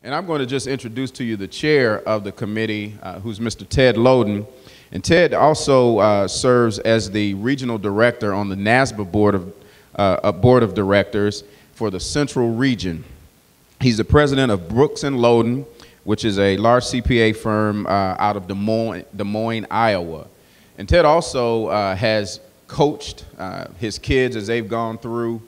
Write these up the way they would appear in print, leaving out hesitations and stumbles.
And I'm going to just introduce to you the chair of the committee, who's Mr. Ted Lodden. And Ted also serves as the regional director on the NASBA board of directors for the Central Region. He's the president of Brooks and Lodden, which is a large CPA firm out of Des Moines, Iowa. And Ted also has coached his kids as they've gone through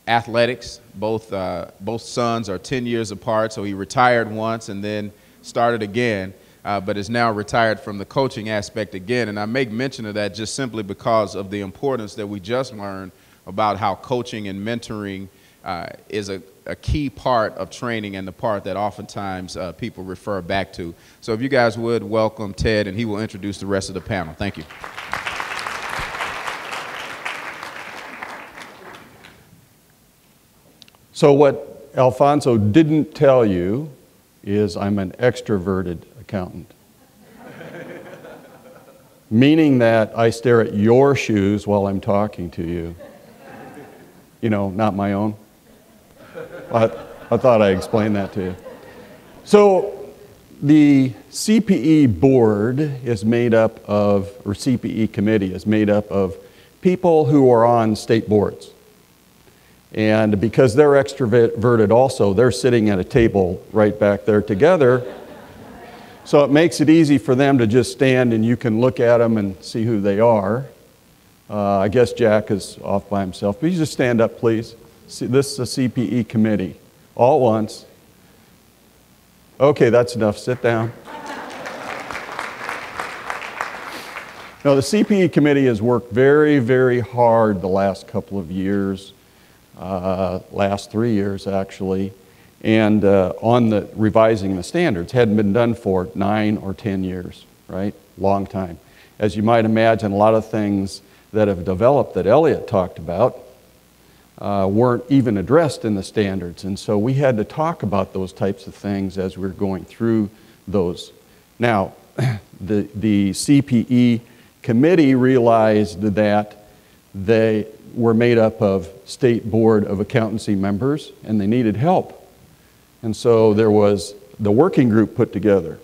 athletics. Both sons are 10 years apart, so he retired once and then started again, but is now retired from the coaching aspect again. And I make mention of that just simply because of the importance that we just learned about how coaching and mentoring is a key part of training and the part that oftentimes people refer back to. So if you guys would welcome Ted, and he will introduce the rest of the panel. Thank you. So what Alfonso didn't tell you is I'm an extroverted accountant. Meaning that I stare at your shoes while I'm talking to you. You know, not my own. I thought I explained that to you. So the CPE board is made up of, or CPE committee is made up of people who are on state boards. And because they're extroverted also, they're sitting at a table right back there together. So it makes it easy for them to just stand and you can look at them and see who they are. I guess Jack is off by himself, but you just stand up, please. See, this is a CPE committee, all at once. Okay, that's enough, sit down. Now, the CPE committee has worked very, very hard the last couple of years, last 3 years actually, and on the revising the standards. Hadn't been done for 9 or 10 years, right? Long time. As you might imagine, a lot of things that have developed that Elliot talked about weren't even addressed in the standards. And so we had to talk about those types of things as we were going through those. Now, the CPE committee realized that they were made up of State Board of Accountancy members and they needed help. And so there was the working group put together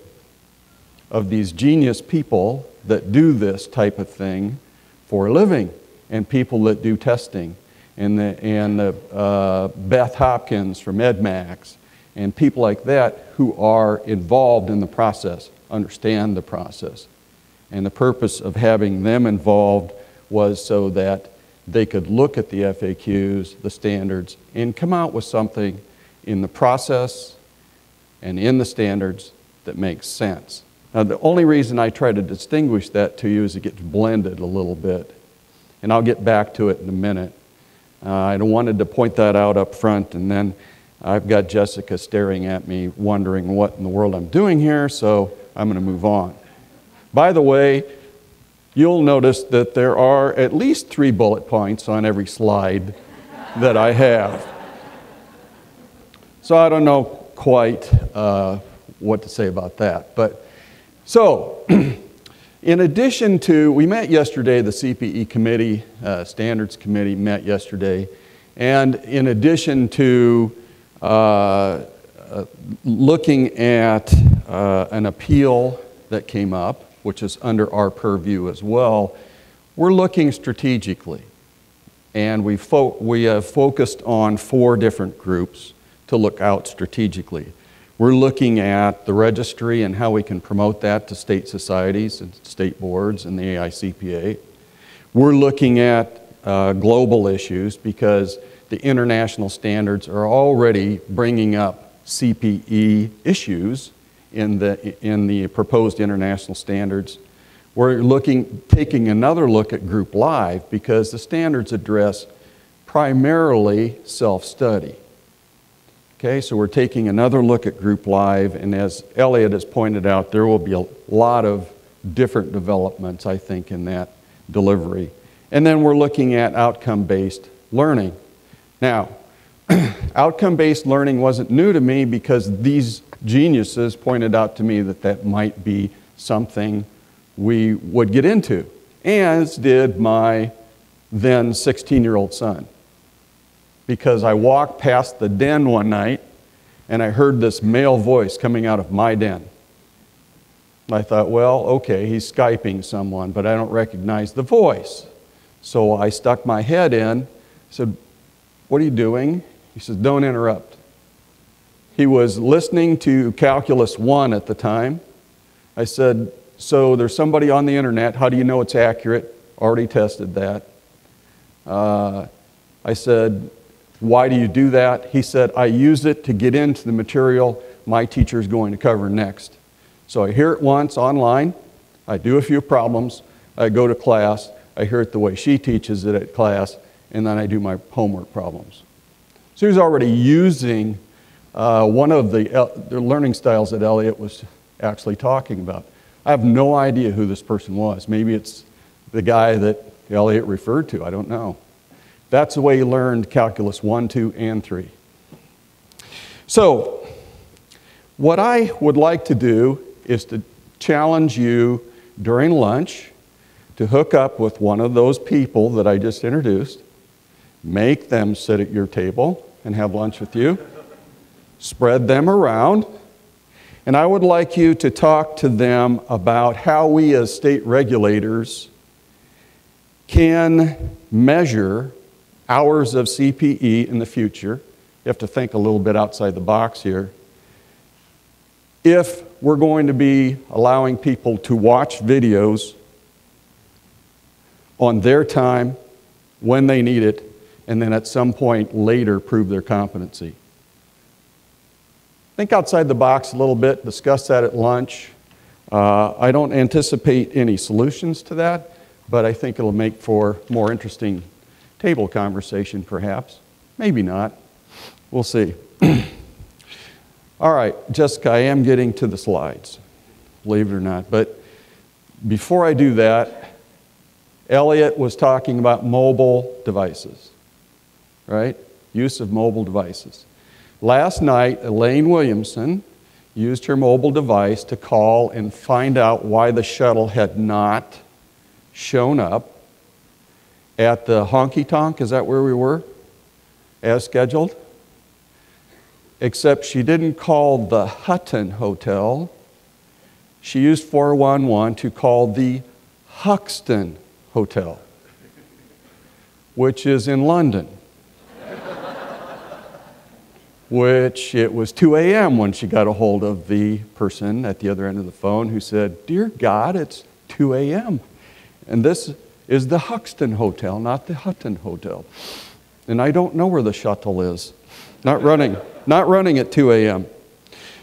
of these genius people that do this type of thing for a living, and people that do testing, and Beth Hopkins from EdMax, and people like that who are involved in the process, understand the process. And the purpose of having them involved was so that they could look at the FAQs, the standards, and come out with something in the process and in the standards that makes sense. Now, the only reason I try to distinguish that to you is it gets blended a little bit. And I'll get back to it in a minute. I wanted to point that out up front, and then I've got Jessica staring at me, wondering what in the world I'm doing here, so I'm going to move on. By the way, you'll notice that there are at least 3 bullet points on every slide that I have. So I don't know quite what to say about that. But so, in addition to, we met yesterday, the CPE committee, standards committee met yesterday, and in addition to looking at an appeal that came up, which is under our purview as well, we're looking strategically. And we have focused on 4 different groups to look out strategically. We're looking at the registry and how we can promote that to state societies and state boards and the AICPA. We're looking at global issues because the international standards are already bringing up CPE issues in the proposed international standards. We're taking another look at Group Live because the standards address primarily self-study. Okay, so we're taking another look at Group Live, and as Elliot has pointed out, there will be a lot of different developments, I think, in that delivery. And then we're looking at outcome-based learning. Now, outcome-based learning wasn't new to me because these geniuses pointed out to me that that might be something we would get into, as did my then 16-year-old son. Because I walked past the den one night and I heard this male voice coming out of my den. I thought, well, okay, he's Skyping someone, but I don't recognize the voice. So I stuck my head in, said, "What are you doing?" He says, "Don't interrupt." He was listening to Calculus 1 at the time. I said, "So there's somebody on the internet, how do you know it's accurate?" Already tested that. I said, "Why do you do that?" He said, "I use it to get into the material my teacher is going to cover next. So I hear it once online, I do a few problems, I go to class, I hear it the way she teaches it at class, and then I do my homework problems." So he was already using one of the learning styles that Elliot was actually talking about. I have no idea who this person was. Maybe it's the guy that Elliot referred to, I don't know. That's the way he learned Calculus 1, 2, and 3. So, what I would like to do is to challenge you during lunch to hook up with one of those people that I just introduced, make them sit at your table and have lunch with you, spread them around, and I would like you to talk to them about how we as state regulators can measure hours of CPE in the future. You have to think a little bit outside the box here. If we're going to be allowing people to watch videos on their time, when they need it, and then at some point later prove their competency. Think outside the box a little bit, discuss that at lunch. I don't anticipate any solutions to that, but I think it'll make for more interesting table conversation perhaps. Maybe not. We'll see. All right, Jessica, I am getting to the slides, believe it or not. But before I do that, Elliot was talking about mobile devices, right? Use of mobile devices. Last night, Elaine Williamson used her mobile device to call and find out why the shuttle had not shown up at the honky tonk, is that where we were, as scheduled? Except she didn't call the Hutton Hotel. She used 411 to call the Huxton Hotel, which is in London. Which it was 2 a.m. when she got a hold of the person at the other end of the phone who said, "Dear God, it's 2 a.m. and this is the Huxton Hotel, not the Hutton Hotel. And I don't know where the shuttle is. Not running at 2 a.m.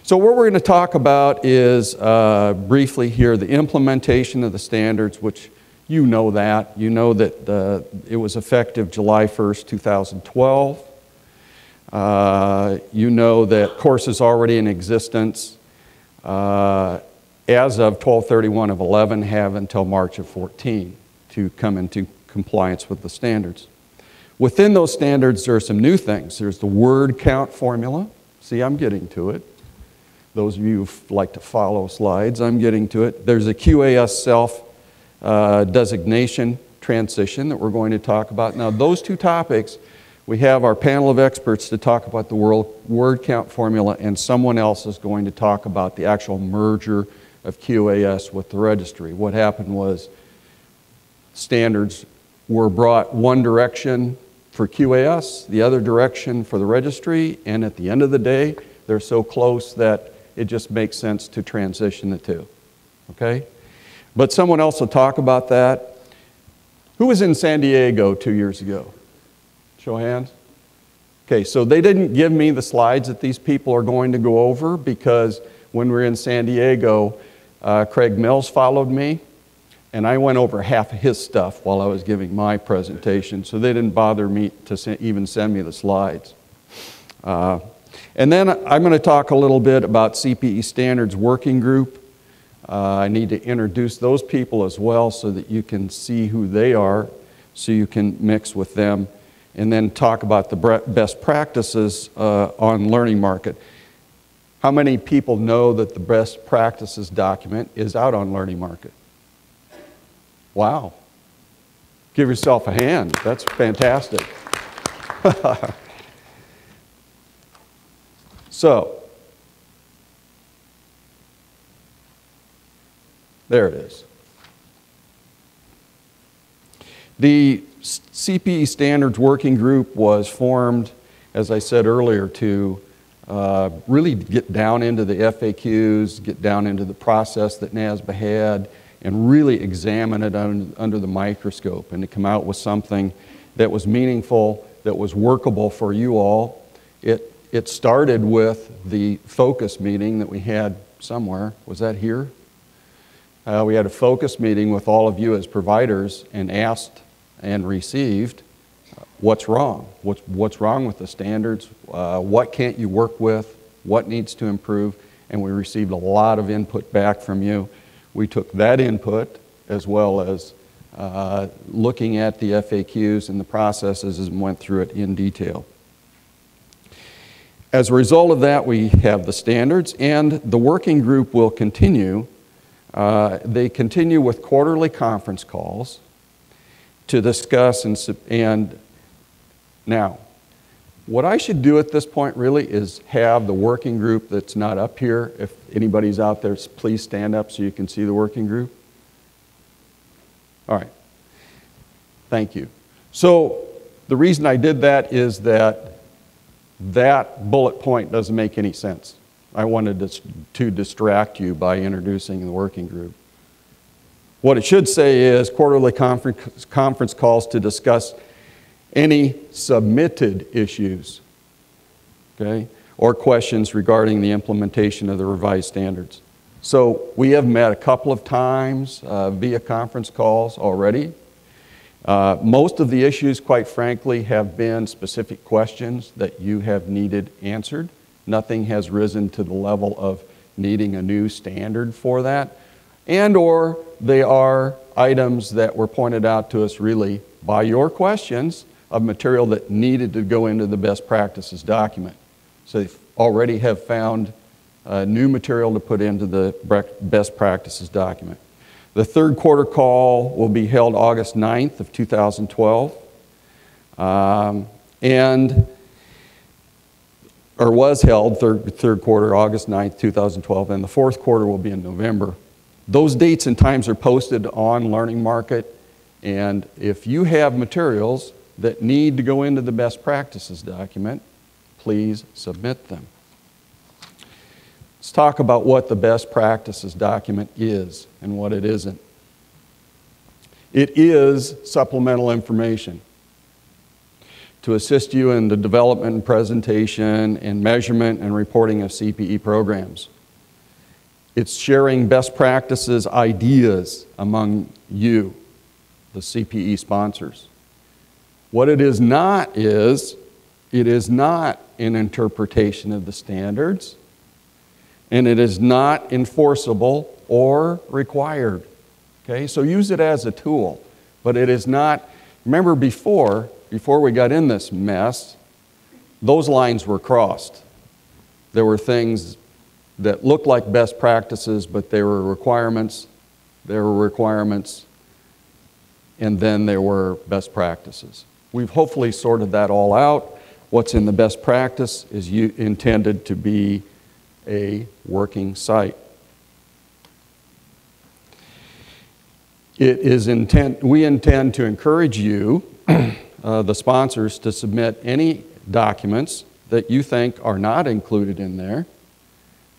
So what we're going to talk about is briefly here the implementation of the standards, which you know that. You know that it was effective July 1st, 2012. You know that courses already in existence as of 12/31 of 11 have until March of 14 to come into compliance with the standards. Within those standards, there are some new things. There's the word count formula. See, I'm getting to it. Those of you who like to follow slides, I'm getting to it. There's a QAS self-designation transition that we're going to talk about. Now, those two topics, we have our panel of experts to talk about the word count formula, and someone else is going to talk about the actual merger of QAS with the registry. What happened was standards were brought one direction for QAS, the other direction for the registry, and at the end of the day, they're so close that it just makes sense to transition the two, okay? But someone else will talk about that. Who was in San Diego 2 years ago? Show of hands. Okay, so they didn't give me the slides that these people are going to go over because when we were in San Diego, Craig Mills followed me, and I went over half of his stuff while I was giving my presentation, so they didn't bother me to even send me the slides. And then I'm going to talk a little bit about CPE Standards Working Group. I need to introduce those people as well so that you can see who they are, so you can mix with them, and then talk about the best practices on Learning Market. How many people know that the best practices document is out on Learning Market? Wow. Give yourself a hand. That's fantastic. So, there it is. The CPE Standards Working Group was formed, as I said earlier, to really get down into the FAQs, get down into the process that NASBA had, and really examine it under the microscope, and to come out with something that was meaningful, that was workable for you all. It started with the focus meeting that we had somewhere. Was that here? We had a focus meeting with all of you as providers and asked and received what's wrong. What's wrong with the standards? What can't you work with? What needs to improve? And we received a lot of input back from you. We took that input as well as looking at the FAQs and the processes and went through it in detail. As a result of that, we have the standards, and the working group will continue. They continue with quarterly conference calls to discuss and now, what I should do at this point really is have the working group that's not up here. If anybody's out there, please stand up so you can see the working group. All right. Thank you. So the reason I did that is that bullet point doesn't make any sense. I wanted to distract you by introducing the working group. What it should say is quarterly conference calls to discuss any submitted issues, okay, or questions regarding the implementation of the revised standards. So we have met a couple of times via conference calls already. Most of the issues, quite frankly, have been specific questions that you have needed answered. Nothing has risen to the level of needing a new standard for that. And or they are items that were pointed out to us really by your questions of material that needed to go into the best practices document. So they already have found new material to put into the best practices document. The third quarter call will be held August 9th of 2012. Or was held third quarter, August 9th, 2012, and the fourth quarter will be in November. Those dates and times are posted on Learning Market, and if you have materials that need to go into the best practices document, please submit them. Let's talk about what the best practices document is and what it isn't. It is supplemental information to assist you in the development and presentation and measurement and reporting of CPE programs. It's sharing best practices ideas among you, the CPE sponsors. What it is not an interpretation of the standards, and it is not enforceable or required. Okay, so use it as a tool, but it is not. Remember before we got in this mess, those lines were crossed. There were things that looked like best practices, but they were requirements. There were requirements, and then there were best practices. We've hopefully sorted that all out. What's in the best practice is intended to be a working site. We intend to encourage you, the sponsors, to submit any documents that you think are not included in there,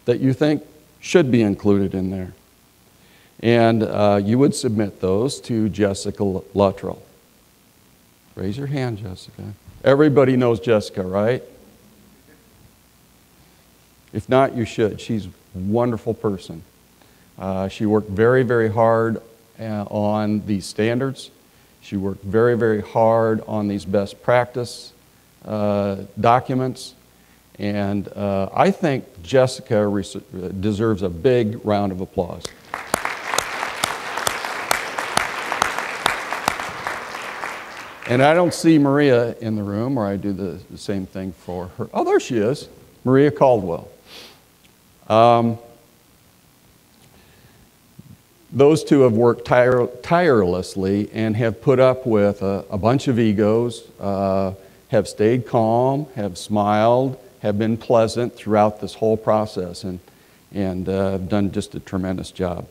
that you think should be included in there. And you would submit those to Jessica Luttrell. Raise your hand, Jessica. Everybody knows Jessica, right? If not, you should. She's a wonderful person. She worked very, very hard on these standards. She worked very, very hard on these best practice documents. And I think Jessica deserves a big round of applause. And I don't see Maria in the room, or I do the same thing for her. Oh, there she is, Maria Caldwell. Those two have worked tirelessly and have put up with a bunch of egos, have stayed calm, have smiled, have been pleasant throughout this whole process and done just a tremendous job.